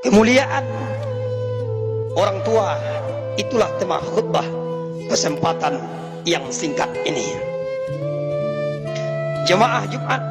kemuliaan orang tua. Itulah tema khutbah kesempatan yang singkat ini. Jemaah Jumat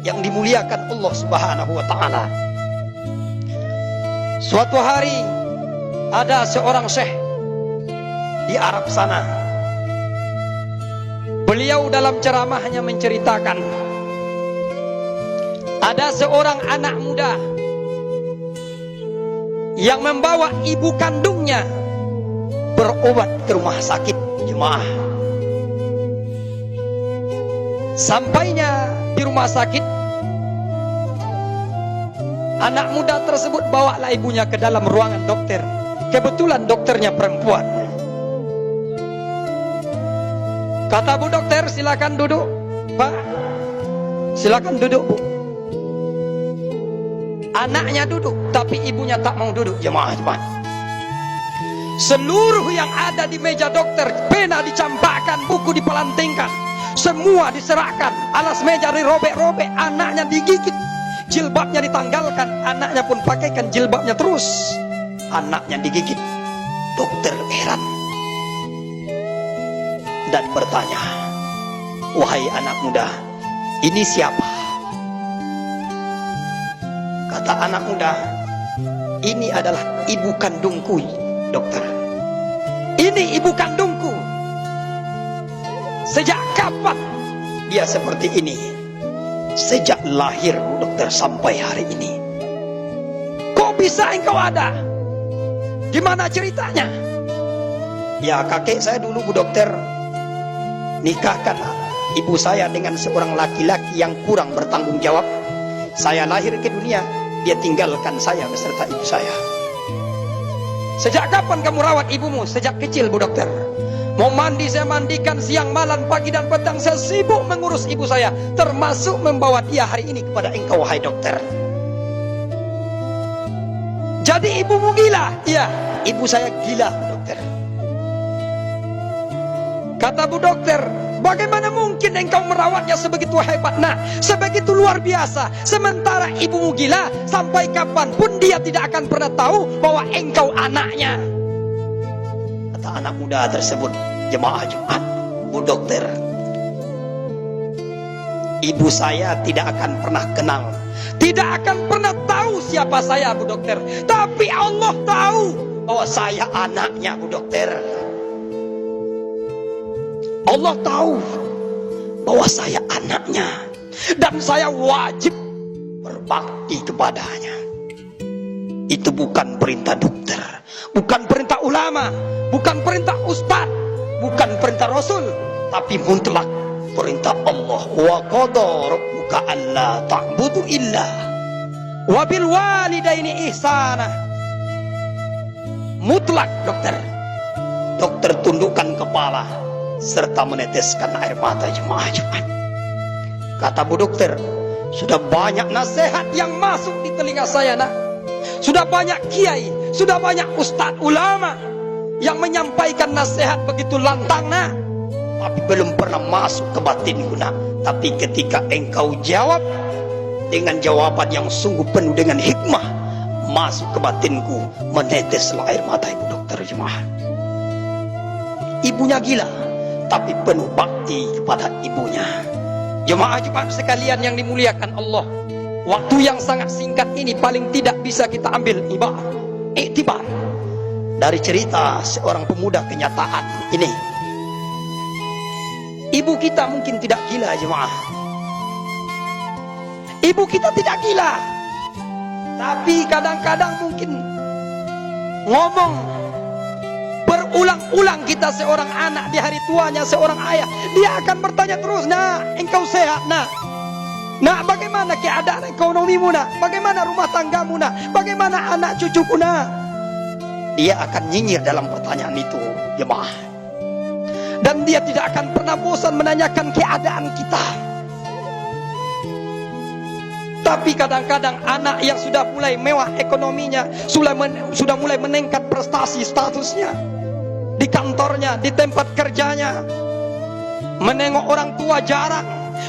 yang dimuliakan Allah Subhanahu wa taala. Suatu hari ada seorang syekh di Arab sana. Beliau dalam ceramahnya menceritakan ada seorang anak muda yang membawa ibu kandungnya berobat ke rumah sakit. Jemaah, sampainya di rumah sakit, anak muda tersebut bawalah ibunya ke dalam ruangan dokter. Kebetulan dokternya perempuan. Kata bu dokter, silakan duduk. Pak, silakan duduk bu. Anaknya duduk, tapi ibunya tak mau duduk. Jemaah. Seluruh yang ada di meja dokter, pena dicampakkan, buku dipelantingkan, semua diserahkan. Alas meja dirobek-robek, anaknya digigit, jilbabnya ditanggalkan, anaknya pun pakaikan jilbabnya terus. Anaknya digigit. Dokter heran dan bertanya, wahai anak muda, ini siapa? Kata anak muda, ini adalah ibu kandungku, dokter. Ini ibu kandungku. Sejak kapan dia seperti ini? Sejak lahir, dokter, sampai hari ini. Kok bisa engkau ada? Gimana ceritanya? Ya, kakek saya dulu, bu dokter, nikahkan ibu saya dengan seorang laki-laki yang kurang bertanggung jawab. Saya lahir ke dunia, dia tinggalkan saya beserta ibu saya. Sejak kapan kamu rawat ibumu? Sejak kecil, bu dokter. Mau mandi saya mandikan, siang malam, pagi dan petang saya sibuk mengurus ibu saya, termasuk membawa dia hari ini kepada engkau, wahai dokter. Jadi ibumu gila? Iya, ibu saya gila, bu dokter. Kata bu dokter, bagaimana mungkin engkau merawatnya sebegitu hebat, nah, sebegitu luar biasa, sementara ibumu gila? Sampai kapanpun dia tidak akan pernah tahu bahwa engkau anaknya. Kata anak muda tersebut, jemaah Jumat, bu dokter, ibu saya tidak akan pernah kenal, tidak akan pernah tahu siapa saya, bu dokter. Tapi Allah tahu bahwa saya anaknya, bu dokter. Allah tahu bahwa saya anaknya, dan saya wajib berbakti kepadanya. Itu bukan perintah dokter, bukan perintah ulama, bukan perintah ustaz, bukan perintah rasul, tapi mutlak perintah Allah. Wa qada rabbuka alla ta'budu illa wa bil walidaini ihsana. Mutlak, dokter. Dokter tundukkan kepala serta meneteskan air mata, jemaah Jumat. Kata bu dokter, sudah banyak nasihat yang masuk di telinga saya, nak. Sudah banyak kiai, sudah banyak ustaz ulama yang menyampaikan nasihat begitu lantang, nak. Tapi belum pernah masuk ke batinku, nak. Tapi ketika engkau jawab dengan jawaban yang sungguh penuh dengan hikmah, masuk ke batinku, meneteslah air mata, ibu dokter, jemaah. Ibunya gila, tapi penuh bakti kepada ibunya. Jemaah Jumat sekalian yang dimuliakan Allah, waktu yang sangat singkat ini paling tidak bisa kita ambil iktibar dari cerita seorang pemuda kenyataan ini. Ibu kita mungkin tidak gila, jemaah. Ibu kita tidak gila, tapi kadang-kadang mungkin ngomong berulang-ulang kita seorang anak di hari tuanya seorang ayah, dia akan bertanya terus, nak, engkau sehat, nak? Nak, bagaimana keadaan ekonomimu, nak? Bagaimana rumah tanggamu, nak? Bagaimana anak cucuku, nak? Dia akan nyinyir dalam pertanyaan itu, jemaah. Dan dia tidak akan pernah bosan menanyakan keadaan kita. Tapi kadang-kadang anak yang sudah mulai mewah ekonominya, sudah mulai meningkat prestasi statusnya di kantornya, di tempat kerjanya, menengok orang tua jarang,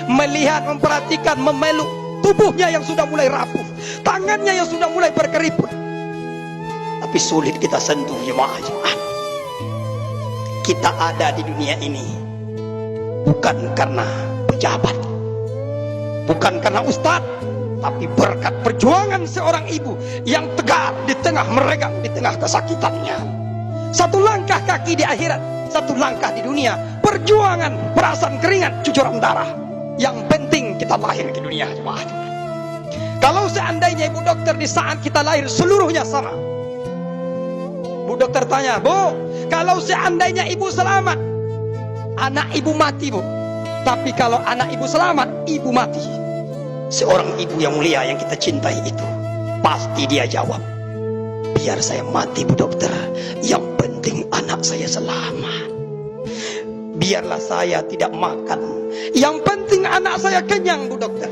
melihat, memperhatikan, memeluk tubuhnya yang sudah mulai rapuh, tangannya yang sudah mulai berkeriput. tapi sulit kita sentuh jemaah-jemaah. Kita ada di dunia ini bukan karena pejabat, bukan karena ustadz, tapi berkat perjuangan seorang ibu yang tegar di tengah meregang, di tengah kesakitannya. Satu langkah kaki di akhirat, satu langkah di dunia. Perjuangan, perasaan keringat, cucuran darah. Yang penting kita lahir di dunia, jemaah. Kalau seandainya ibu dokter di saat kita lahir seluruhnya sama, bu dokter tanya, bu, kalau seandainya ibu selamat, anak ibu mati, bu. Tapi kalau anak ibu selamat, ibu mati. Seorang ibu yang mulia yang kita cintai itu, pasti dia jawab, biar saya mati bu dokter, yang penting anak saya selamat. Biarlah saya tidak makan, yang penting anak saya kenyang bu dokter.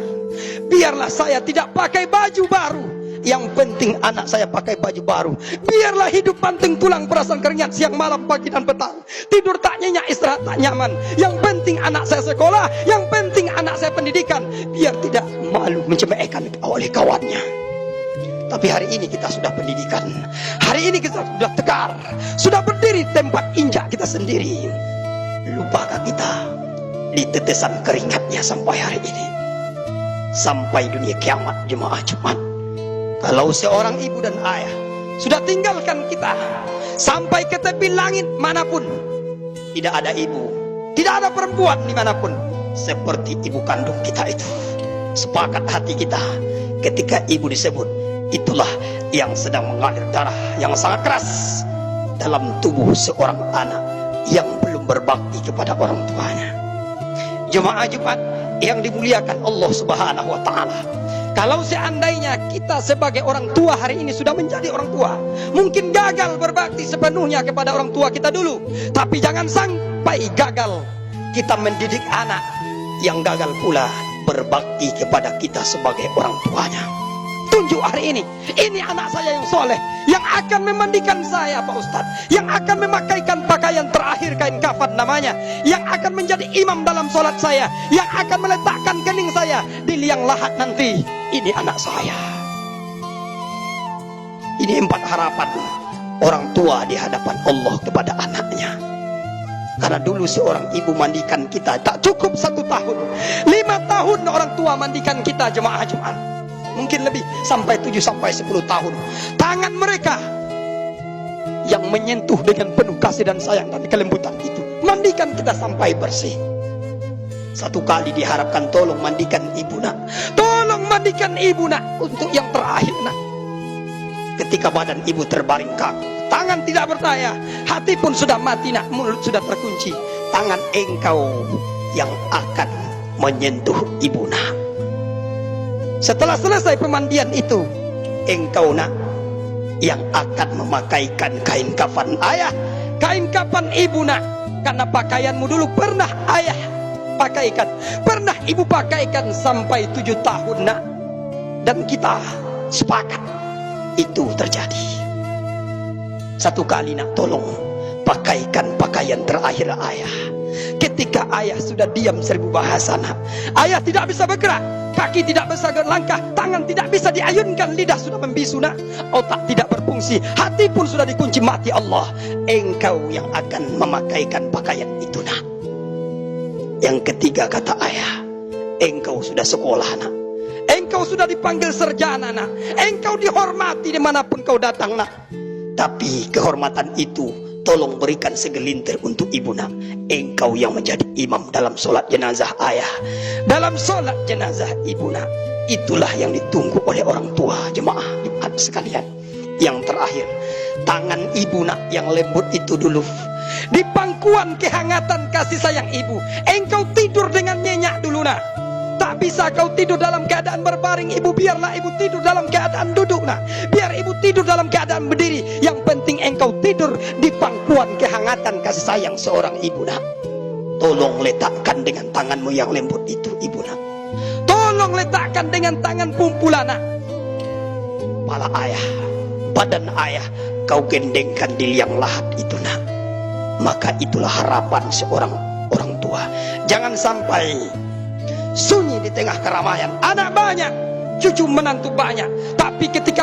Biarlah saya tidak pakai baju baru, yang penting anak saya pakai baju baru. Biarlah hidup banting tulang, perasaan keringat siang malam pagi dan petang, tidur tak nyenyak, istirahat tak nyaman, yang penting anak saya sekolah, yang penting anak saya pendidikan, biar tidak malu mencemehkan oleh kawannya. Tapi hari ini kita sudah pendidikan, hari ini kita sudah tegar, sudah berdiri tempat injak kita sendiri. Lupakah kita di tetesan keringatnya sampai hari ini, sampai dunia kiamat, jemaah Jumat? Kalau seorang ibu dan ayah sudah tinggalkan kita sampai ke tepi langit manapun, tidak ada ibu, tidak ada perempuan dimanapun seperti ibu kandung kita itu. Sepakat hati kita ketika ibu disebut, itulah yang sedang mengalir darah yang sangat keras dalam tubuh seorang anak yang belum berbakti kepada orang tuanya. Jemaah Jumat yang dimuliakan Allah Subhanahu wa taala, kalau seandainya kita sebagai orang tua hari ini sudah menjadi orang tua, mungkin gagal berbakti sepenuhnya kepada orang tua kita dulu, tapi jangan sampai gagal kita mendidik anak yang gagal pula berbakti kepada kita sebagai orang tuanya. Tunjuk hari ini anak saya yang soleh, yang akan memandikan saya Pak Ustadz, yang akan memakaikan pakaian terakhir kain kafan namanya, yang akan menjadi imam dalam sholat saya, yang akan meletakkan kening saya di liang lahat nanti. Ini anak saya. Ini 4 harapan orang tua di hadapan Allah kepada anaknya. Karena dulu seorang ibu mandikan kita tak cukup 1 tahun, 5 tahun orang tua mandikan kita, jemaah Jumat. Mungkin lebih, sampai 7 sampai 10 tahun. Tangan mereka yang menyentuh dengan penuh kasih dan sayang dan kelembutan itu mandikan kita sampai bersih. Satu kali diharapkan, tolong mandikan ibu nak, tolong mandikan ibu nak untuk yang terakhir nak. Ketika badan ibu terbaring kaku, tangan tidak berdaya, hati pun sudah mati nak, mulut sudah terkunci, tangan engkau yang akan menyentuh ibu nak. Setelah selesai pemandian itu, engkau nak yang akan memakaikan kain kafan ayah, kain kafan ibu nak. Karena pakaianmu dulu pernah ayah pakaikan, pernah ibu pakaikan sampai 7 tahun nak. Dan kita sepakat itu terjadi. Satu kali nak, tolong pakaikan pakaian terakhir ayah. Ketika ayah sudah diam 1000 bahasa nak, ayah tidak bisa bergerak, kaki tidak bisa berlangkah, tangan tidak bisa diayunkan, lidah sudah membisu nak, otak tidak berfungsi, hati pun sudah dikunci mati Allah. Engkau yang akan memakaikan pakaian itu nak. Yang ketiga kata ayah, engkau sudah sekolah nak, engkau sudah dipanggil sarjana nak, engkau dihormati dimanapun kau datang nak. Tapi kehormatan itu tolong berikan segelintir untuk ibu nak. Engkau yang menjadi imam dalam solat jenazah ayah, dalam solat jenazah ibu nak. Itulah yang ditunggu oleh orang tua, jemaah Jumat sekalian. Yang terakhir, tangan ibu nak yang lembut itu dulu, di pangkuan kehangatan kasih sayang ibu, engkau tidur dengan nyenyak dulu nak. Tak bisa kau tidur dalam keadaan berbaring ibu, biarlah ibu tidur dalam keadaan duduk nak. Biar ibu tidur dalam keadaan berdiri, yang penting engkau tidur di pangkuan kehangatan kasih sayang seorang ibu nak. Tolong letakkan dengan tanganmu yang lembut itu ibu nak, tolong letakkan dengan tangan pumpulan nak. Kepala ayah, badan ayah kau gendengkan di liang lahat itu nak. Maka itulah harapan seorang orang tua. Jangan sampai sunyi di tengah keramaian, anak banyak, cucu menantu banyak, tapi ketika